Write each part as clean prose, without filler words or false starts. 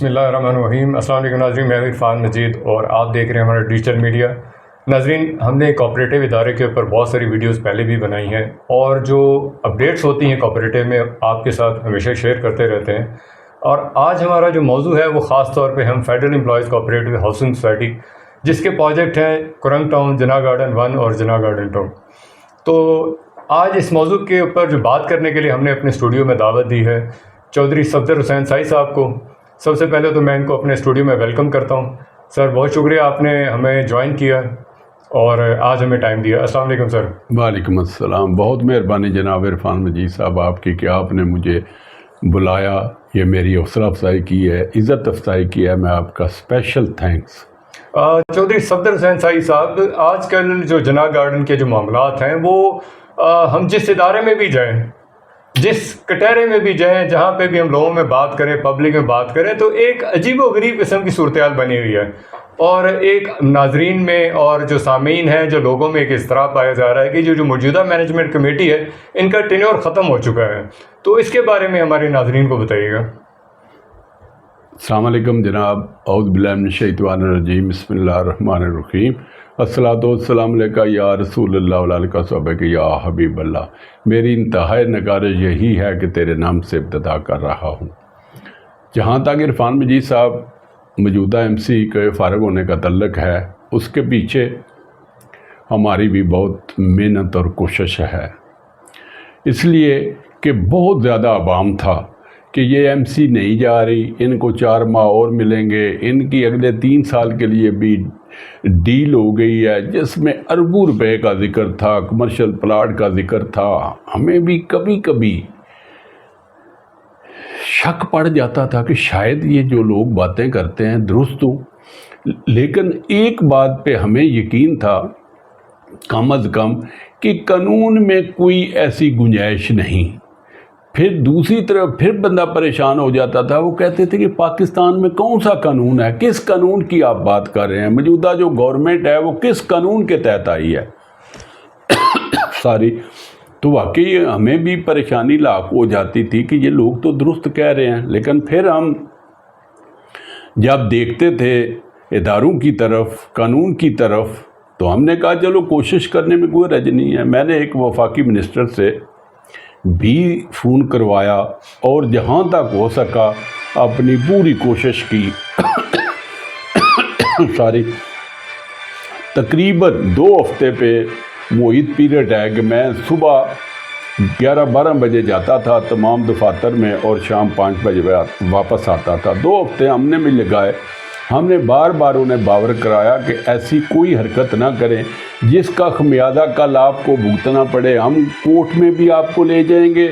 بسم اللہ الرحمن الرحیم۔ السلام علیکم ناظرین، میں عرفان مجید اور آپ دیکھ رہے ہیں ہمارا ڈیجیٹل میڈیا۔ ناظرین، ہم نے کوآپریٹو ادارے کے اوپر بہت ساری ویڈیوز پہلے بھی بنائی ہیں اور جو اپڈیٹس ہوتی ہیں کوآپریٹو میں آپ کے ساتھ ہمیشہ شیئر کرتے رہتے ہیں، اور آج ہمارا جو موضوع ہے وہ خاص طور پہ ہم federal employees cooperative housing society جس کے پروجیکٹ ہیں کرنگ ٹاؤن، جناح گارڈن 1 اور جناح گارڈن 2۔ تو آج اس موضوع کے اوپر جو بات کرنے کے لیے ہم نے اپنے اسٹوڈیو میں دعوت دی ہے چودھری صفدر حسین سائی صاحب کو۔ سب سے پہلے تو میں ان کو اپنے اسٹوڈیو میں ویلکم کرتا ہوں۔ سر، بہت شکریہ آپ نے ہمیں جوائن کیا اور آج ہمیں ٹائم دیا۔ السلام علیکم سر۔ وعلیکم السلام، بہت مہربانی جناب عرفان مجید صاحب آپ کی کہ آپ نے مجھے بلایا، یہ میری حوصلہ افزائی کی ہے، عزت افزائی کی ہے، میں آپ کا اسپیشل تھینکس۔ چودھری صفدر حسین سائی صاحب، آج کل جو جناح گارڈن کے جو معاملات ہیں وہ ہم جس ادارے میں بھی جائیں، جس کٹہرے میں بھی جائیں، جہاں پہ بھی ہم لوگوں میں بات کریں، پبلک میں بات کریں، تو ایک عجیب و غریب قسم کی صورتحال بنی ہوئی ہے، اور ایک ناظرین میں اور جو سامعین ہیں، جو لوگوں میں ایک اضطراب پایا جا رہا ہے کہ جو موجودہ مینجمنٹ کمیٹی ہے ان کا ٹینیور ختم ہو چکا ہے۔ تو اس کے بارے میں ہمارے ناظرین کو بتائیے گا۔ السلام علیکم جناب، اعوذ باللہ من الشیطان الرجیم، بسم اللہ الرحمن الرحیم، الصلاۃ والسلام علیکہ یا رسول اللہ وعلی آلہ وصحبہ یا حبیب اللہ۔ میری انتہائی نگارش یہی ہے کہ تیرے نام سے ابتدا کر رہا ہوں۔ جہاں تک عرفان مجید صاحب موجودہ ایم سی کے فارغ ہونے کا تعلق ہے، اس کے پیچھے ہماری بھی بہت محنت اور کوشش ہے، اس لیے کہ بہت زیادہ عوام تھا کہ یہ ایم سی نہیں جا رہی، ان کو 4 ماہ اور ملیں گے، ان کی اگلے 3 سال کے لیے بھی ڈیل ہو گئی ہے جس میں اربوں روپے کا ذکر تھا، کمرشل پلاٹ کا ذکر تھا۔ ہمیں بھی کبھی کبھی شک پڑ جاتا تھا کہ شاید یہ جو لوگ باتیں کرتے ہیں درست ہوں، لیکن ایک بات پہ ہمیں یقین تھا کم از کم کہ قانون میں کوئی ایسی گنجائش نہیں۔ پھر دوسری طرف پھر بندہ پریشان ہو جاتا تھا، وہ کہتے تھے کہ پاکستان میں کون سا قانون ہے، کس قانون کی آپ بات کر رہے ہیں، موجودہ جو گورنمنٹ ہے وہ کس قانون کے تحت آئی ہے ساری۔ تو واقعی ہمیں بھی پریشانی لاحق ہو جاتی تھی کہ یہ لوگ تو درست کہہ رہے ہیں، لیکن پھر ہم جب دیکھتے تھے اداروں کی طرف، قانون کی طرف، تو ہم نے کہا چلو کوشش کرنے میں کوئی حرج نہیں ہے۔ میں نے ایک وفاقی منسٹر سے بھی فون کروایا اور جہاں تک ہو سکا اپنی پوری کوشش کی ساری۔ تقریباً 2 ہفتے پہ وہ عید پیریڈ ہے کہ میں صبح 11-12 بجے جاتا تھا تمام دفاتر میں اور شام 5 بجے واپس آتا تھا۔ 2 ہفتے ہم نے بھی لگائے، ہم نے بار بار انہیں باور کرایا کہ ایسی کوئی حرکت نہ کریں جس کا خمیازہ کل آپ کو بھگتنا پڑے۔ ہم کورٹ میں بھی آپ کو لے جائیں گے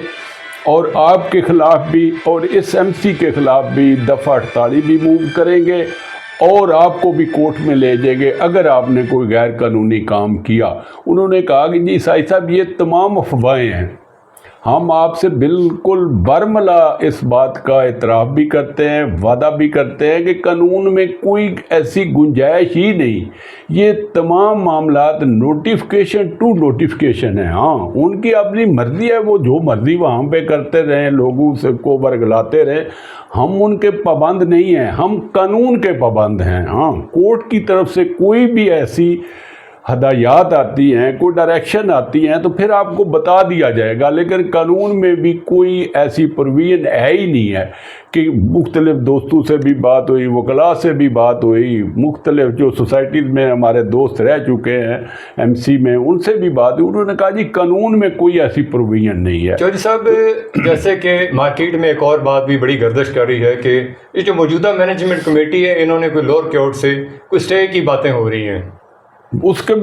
اور آپ کے خلاف بھی اور اس ایم سی کے خلاف بھی دفعہ 48 بھی موو کریں گے اور آپ کو بھی کورٹ میں لے جائیں گے اگر آپ نے کوئی غیر قانونی کام کیا۔ انہوں نے کہا کہ جی سائی صاحب یہ تمام افواہیں ہیں، ہم آپ سے بالکل برملا اس بات کا اعتراف بھی کرتے ہیں، وعدہ بھی کرتے ہیں کہ قانون میں کوئی ایسی گنجائش ہی نہیں، یہ تمام معاملات نوٹیفکیشن ٹو نوٹیفکیشن ہیں۔ ہاں، ان کی اپنی مرضی ہے، وہ جو مرضی وہاں پہ کرتے رہیں، لوگوں سے کو ورگلاتے رہیں، ہم ان کے پابند نہیں ہیں، ہم قانون کے پابند ہیں۔ ہاں، کورٹ کی طرف سے کوئی بھی ایسی ہدایات آتی ہیں، کوئی ڈائریکشن آتی ہیں تو پھر آپ کو بتا دیا جائے گا، لیکن قانون میں بھی کوئی ایسی پروویژن ہے ہی نہیں ہے کہ مختلف دوستوں سے بھی بات ہوئی، وکلاء سے بھی بات ہوئی، مختلف جو سوسائٹیز میں ہمارے دوست رہ چکے ہیں ایم سی میں ان سے بھی بات ہوئی، انہوں نے کہا جی قانون میں کوئی ایسی پروویژن نہیں ہے۔ چودھری صاحب، جیسے کہ مارکیٹ میں ایک اور بات بھی بڑی گردش کر رہی ہے کہ یہ جو موجودہ مینجمنٹ کمیٹی ہے انہوں نے کوئی لوور کورٹ سے کوئی اسٹے کی باتیں ہو رہی ہیں۔ اس کے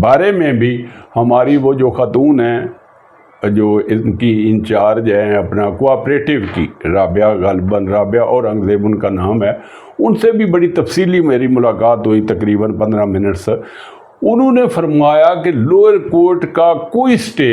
بارے میں بھی ہماری وہ جو خاتون ہیں جو ان کی انچارج ہیں اپنا کوآپریٹو کی، رابعہ، غالباً رابعہ اور انگزیب ان کا نام ہے، ان سے بھی بڑی تفصیلی میری ملاقات ہوئی تقریباً 15 منٹ سے۔ انہوں نے فرمایا کہ لوئر کورٹ کا کوئی اسٹے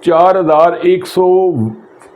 4100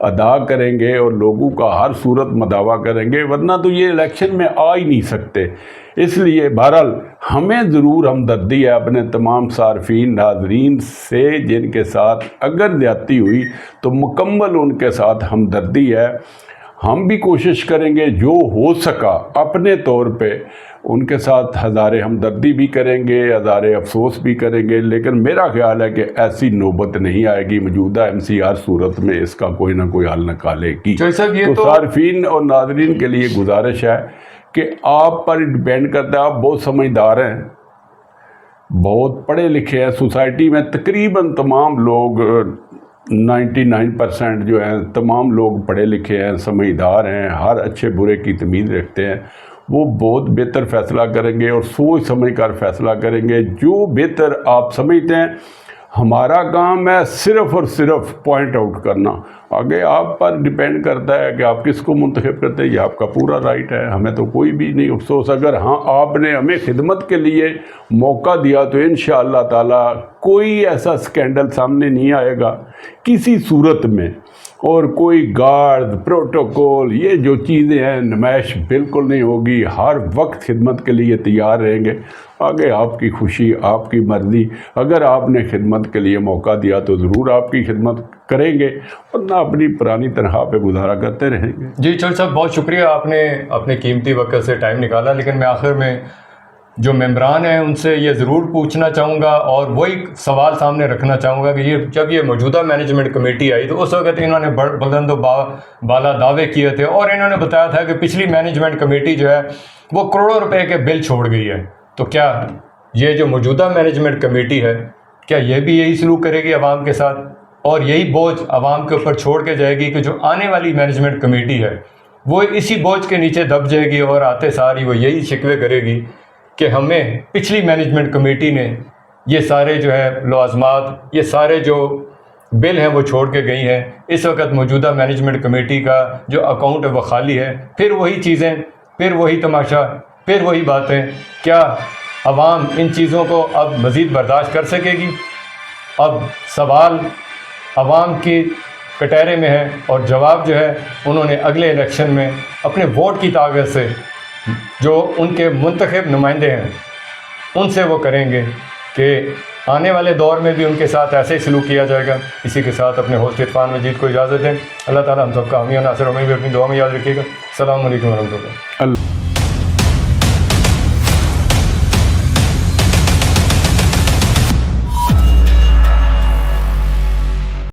ادا کریں گے اور لوگوں کا ہر صورت مداوا کریں گے، ورنہ تو یہ الیکشن میں آ ہی نہیں سکتے۔ اس لیے بہرحال ہمیں ضرور ہمدردی ہے اپنے تمام صارفین ناظرین سے، جن کے ساتھ اگر زیادتی ہوئی تو مکمل ان کے ساتھ ہمدردی ہے۔ ہم بھی کوشش کریں گے جو ہو سکا اپنے طور پہ ان کے ساتھ ہزارے ہمدردی بھی کریں گے، ہزارے افسوس بھی کریں گے، لیکن میرا خیال ہے کہ ایسی نوبت نہیں آئے گی۔ موجودہ ایم سی ہر صورت میں اس کا کوئی نہ کوئی حل نکالے گی۔ تو صارفین اور ناظرین کے لیے گزارش ہے کہ آپ پر ڈیپینڈ کرتا ہے، آپ بہت سمجھدار ہیں، بہت پڑھے لکھے ہیں، سوسائٹی میں تقریباً تمام لوگ 99% جو ہیں تمام لوگ پڑھے لکھے ہیں، سمجھدار ہیں، ہر اچھے برے کی تمیز رکھتے ہیں۔ وہ بہت بہتر فیصلہ کریں گے اور سوچ سمجھ کر فیصلہ کریں گے، جو بہتر آپ سمجھتے ہیں۔ ہمارا کام ہے صرف اور صرف پوائنٹ آؤٹ کرنا، آگے آپ پر ڈیپینڈ کرتا ہے کہ آپ کس کو منتخب کرتے ہیں، یہ آپ کا پورا رائٹ ہے، ہمیں تو کوئی بھی نہیں افسوس۔ اگر ہاں آپ نے ہمیں خدمت کے لیے موقع دیا تو انشاءاللہ تعالی کوئی ایسا سکینڈل سامنے نہیں آئے گا کسی صورت میں، اور کوئی گارڈ پروٹوکول یہ جو چیزیں ہیں نمائش بالکل نہیں ہوگی۔ ہر وقت خدمت کے لیے تیار رہیں گے، آگے آپ کی خوشی، آپ کی مرضی۔ اگر آپ نے خدمت کے لیے موقع دیا تو ضرور آپ کی خدمت کریں گے، ورنہ اپنی پرانی تنخواہ پہ گزارا کرتے رہیں گے۔ جی چول صاحب، بہت شکریہ، آپ نے اپنے قیمتی وقت سے ٹائم نکالا، لیکن میں آخر میں جو ممبران ہیں ان سے یہ ضرور پوچھنا چاہوں گا اور وہی سوال سامنے رکھنا چاہوں گا کہ جب یہ موجودہ مینجمنٹ کمیٹی آئی تو اس وقت انہوں نے بلند و بالا دعوے کیے تھے، اور انہوں نے بتایا تھا کہ پچھلی مینجمنٹ کمیٹی جو ہے وہ کروڑوں روپے کے بل چھوڑ گئی ہے۔ تو کیا یہ جو موجودہ مینجمنٹ کمیٹی ہے کیا یہ بھی یہی سلوک کرے گی عوام کے ساتھ، اور یہی بوجھ عوام کے اوپر چھوڑ کے جائے گی کہ جو آنے والی مینجمنٹ کمیٹی ہے وہ اسی بوجھ کے نیچے دب جائے گی اور آتے ساری وہ یہی شکوے کرے گی کہ ہمیں پچھلی مینجمنٹ کمیٹی نے یہ سارے جو ہے لوازمات، یہ سارے جو بل ہیں وہ چھوڑ کے گئی ہیں، اس وقت موجودہ مینجمنٹ کمیٹی کا جو اکاؤنٹ ہے وہ خالی ہے، پھر وہی چیزیں، پھر وہی تماشا، پھر وہی باتیں؟ کیا عوام ان چیزوں کو اب مزید برداشت کر سکے گی؟ اب سوال عوام کی کٹہرے میں ہے، اور جواب جو ہے انہوں نے اگلے الیکشن میں اپنے ووٹ کی طاقت سے جو ان کے منتخب نمائندے ہیں ان سے وہ کریں گے کہ آنے والے دور میں بھی ان کے ساتھ ایسے ہی سلوک کیا جائے گا۔ اسی کے ساتھ اپنے ہوسٹ عرفان مجید کو اجازت دیں۔ اللہ تعالیٰ ہم سب کا حامی و ناصر، ہمیں بھی اپنی دعا میں یاد رکھیے گا۔ السلام علیکم ورحمۃ اللہ۔